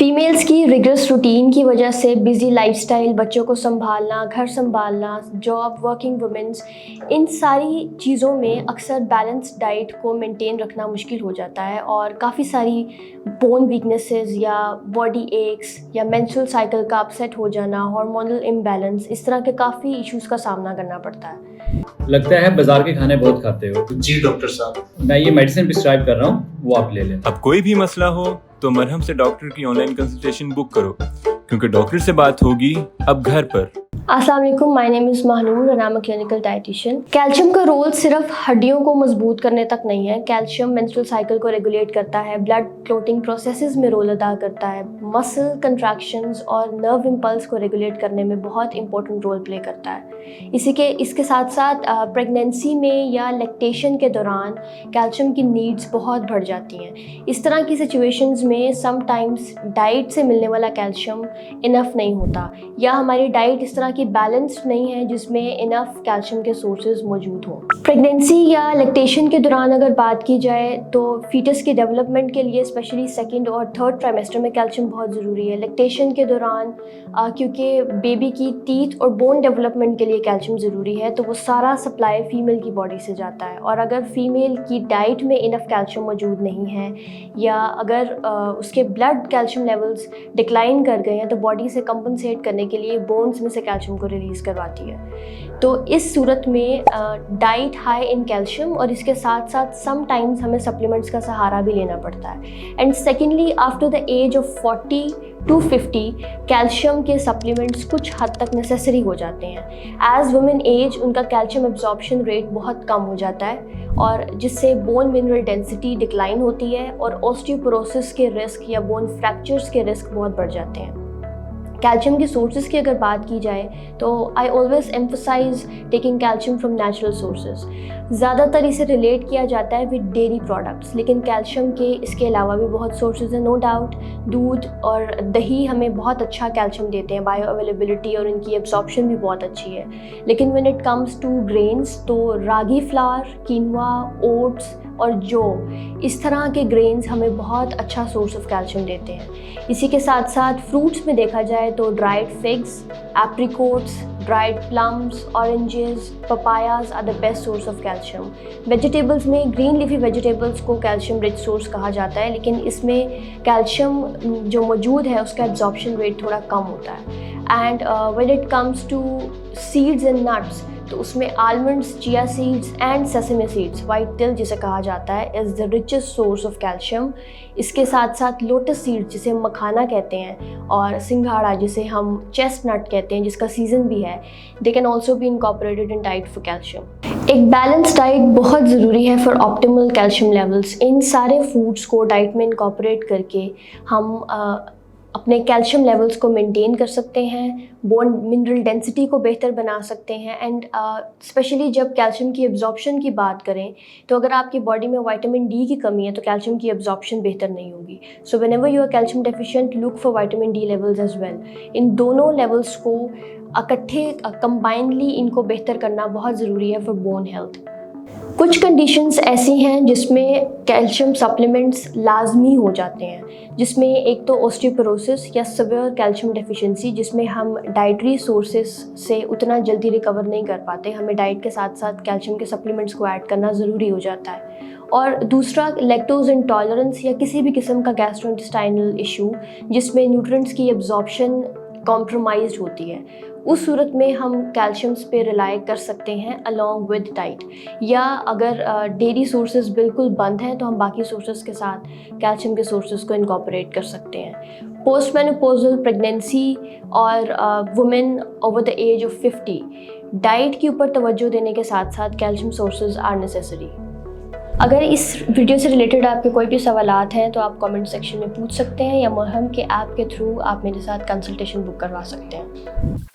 Females की rigorous routine की वजह से बिज़ी लाइफस्टाइल, बच्चों को संभालना, घर संभालना, जॉब, वर्किंग वुमेंस, इन सारी चीज़ों में अक्सर बैलेंस डाइट को मेंटेन रखना मुश्किल हो जाता है और काफ़ी सारी बोन वीकनेसेस या बॉडी एक्स या मेंस्ट्रुअल साइकिल का अपसेट हो जाना, हार्मोनल इम्बैलेंस, इस तरह के काफ़ी इश्यूज़ का सामना करना पड़ता है। लगता है बाजार के खाने बहुत खाते हो। जी डॉक्टर साहब, मैं ये मेडिसिन प्रिस्क्राइब कर रहा हूँ, वो आप ले लें। अब कोई भी मसला हो तो मरहम से डॉक्टर की ऑनलाइन कंसल्टेशन बुक करो, क्योंकि डॉक्टर से बात होगी अब घर पर। अस्सलाम वालेकुम, my name is Mahnoor and I am a clinical dietitian. Calcium का रोल सिर्फ हड्डियों को मजबूत करने तक नहीं है। कैल्शियम मेंस्ट्रुअल साइकिल को रेगुलेट करता है, ब्लड क्लोटिंग प्रोसेसेस में रोल अदा करता है, मसल कंट्रैक्शंस और नर्व इम्पल्स को रेगुलेट करने में बहुत इंपॉर्टेंट रोल प्ले करता है। इसके साथ साथ प्रेगनेंसी में या लैक्टेशन के दौरान कैल्शियम की नीड्स बहुत बढ़ जाती हैं। इस तरह की सिचुएशंस में समटाइम्स डाइट से मिलने वाला कैल्शियम इनफ नहीं होता या हमारी डाइट इस तरह की बैलेंस्ड नहीं है जिसमें इनफ कैल्शियम के सोर्सेज मौजूद हों। प्रेगनेंसी या लैक्टेशन के दौरान अगर बात की जाए तो फीटस के डेवलपमेंट के लिए स्पेशली सेकंड और थर्ड ट्राइमेस्टर में कैल्शियम बहुत ज़रूरी है। लैक्टेशन के दौरान क्योंकि बेबी की टीथ और बोन डेवलपमेंट के लिए कैल्शियम ज़रूरी है, तो वो सारा सप्लाई फीमेल की बॉडी से जाता है। और अगर फीमेल की डाइट में इनफ कैल्शियम मौजूद नहीं है या अगर उसके ब्लड कैल्शियम लेवल्स डिक्लाइन कर गए हैं तो बॉडी से कंपनसेट करने के लिए बोन्स में से कैल्शियम को रिलीज़ करवाती है। तो इस सूरत में डाइट हाई इन कैल्शियम और इसके साथ साथ समटाइम्स हमें सप्लीमेंट्स का सहारा भी लेना पड़ता है। And secondly, after the age of 40 to 50 calcium के सप्लीमेंट्स कुछ हद तक नेसेसरी हो जाते हैं। एज वुमेन एज उनका कैल्शियम एब्जॉर्प्शन रेट बहुत कम हो जाता है और जिससे बोन मिनरल डेंसिटी डिक्लाइन होती है और ऑस्टियोपोरोसिस के रिस्क या बोन फ्रैक्चर्स के रिस्क बहुत बढ़ जाते हैं। कैल्शियम के सोर्सेज की अगर बात की जाए तो I always emphasize taking calcium from natural sources. ज़्यादातर इसे रिलेट किया जाता है विद डेयरी प्रोडक्ट्स, लेकिन कैल्शियम के इसके अलावा भी बहुत सोर्सेज हैं। नो डाउट दूध और दही हमें बहुत अच्छा कैल्शियम देते हैं, बायो अवेलेबिलिटी और इनकी एब्जॉर्प्शन भी बहुत अच्छी है। लेकिन when it comes to grains तो रागी फ्लावर, कीनवा, ओट्स और जौ, इस तरह के ग्रेन्स हमें बहुत अच्छा सोर्स ऑफ कैल्शियम देते हैं। इसी के साथ साथ फ्रूट्स में देखा जाए तो dried figs, apricots, dried plums, oranges, papayas are the best source of calcium. Vegetables में ग्रीन लीफी वेजिटेबल्स को कैल्शियम रिच सोर्स कहा जाता है, लेकिन इसमें कैल्शियम जो मौजूद है उसका एब्जॉर्प्शन रेट थोड़ा कम होता है। And when it comes to seeds and nuts तो उसमें almonds, chia seeds and sesame seeds, white तिल जिसे कहा जाता है, is the richest source of calcium. इसके साथ साथ लोटस सीड्स जिसे हम मखाना कहते हैं और सिंघाड़ा जिसे हम चेस्टनट कहते हैं जिसका सीज़न भी है, they can also be incorporated in diet for calcium. एक बैलेंस डाइट बहुत ज़रूरी है फॉर ऑप्टिमल कैल्शियम लेवल्स। इन सारे फूड्स को डाइट में इनकॉर्पोरेट करके हम अपने कैल्शियम लेवल्स को मेंटेन कर सकते हैं, बोन मिनरल डेंसिटी को बेहतर बना सकते हैं। एंड स्पेशली जब कैल्शियम की एब्जॉर्प्शन की बात करें तो अगर आपकी बॉडी में विटामिन डी की कमी है तो कैल्शियम की एब्जॉर्प्शन बेहतर नहीं होगी। So whenever you are calcium deficient, look for vitamin D levels as well. इन दोनों लेवल्स को इकट्ठे कंबाइनली इनको बेहतर करना बहुत ज़रूरी है फॉर बोन हेल्थ। कुछ कंडीशंस ऐसी हैं जिसमें कैल्शियम सप्लीमेंट्स लाजमी हो जाते हैं, जिसमें एक तो ऑस्टियोपोरोसिस या सीवियर कैल्शियम डेफिशिएंसी, जिसमें हम डाइटरी सोर्सेज से उतना जल्दी रिकवर नहीं कर पाते, हमें डाइट के साथ साथ कैल्शियम के सप्लीमेंट्स को ऐड करना ज़रूरी हो जाता है। और दूसरा लैक्टोज इंटॉलरेंस या किसी भी किस्म का गैस्ट्रोइंटेस्टाइनल इशू जिसमें न्यूट्रिएंट्स की एब्जॉर्प्शन कॉम्प्रोमाइज्ड होती है, उस सूरत में हम कैल्शियम्स पे रिलाई कर सकते हैं अलॉन्ग विद डाइट। या अगर डेयरी सोर्सेज बिल्कुल बंद हैं तो हम बाकी सोर्सेज के साथ कैल्शियम के सोर्सेज को इनकॉर्पोरेट कर सकते हैं। पोस्ट मेनोपॉजल प्रेगनेंसी और women over the age of 50 diet के ऊपर तवज्जो देने के साथ साथ कैल्शियम सोर्सेज आर नेसेसरी। अगर इस वीडियो से रिलेटेड आपके कोई भी सवालात हैं तो आप कमेंट सेक्शन में पूछ सकते हैं या मरहम के ऐप के थ्रू आप मेरे साथ कंसल्टेशन बुक करवा सकते हैं।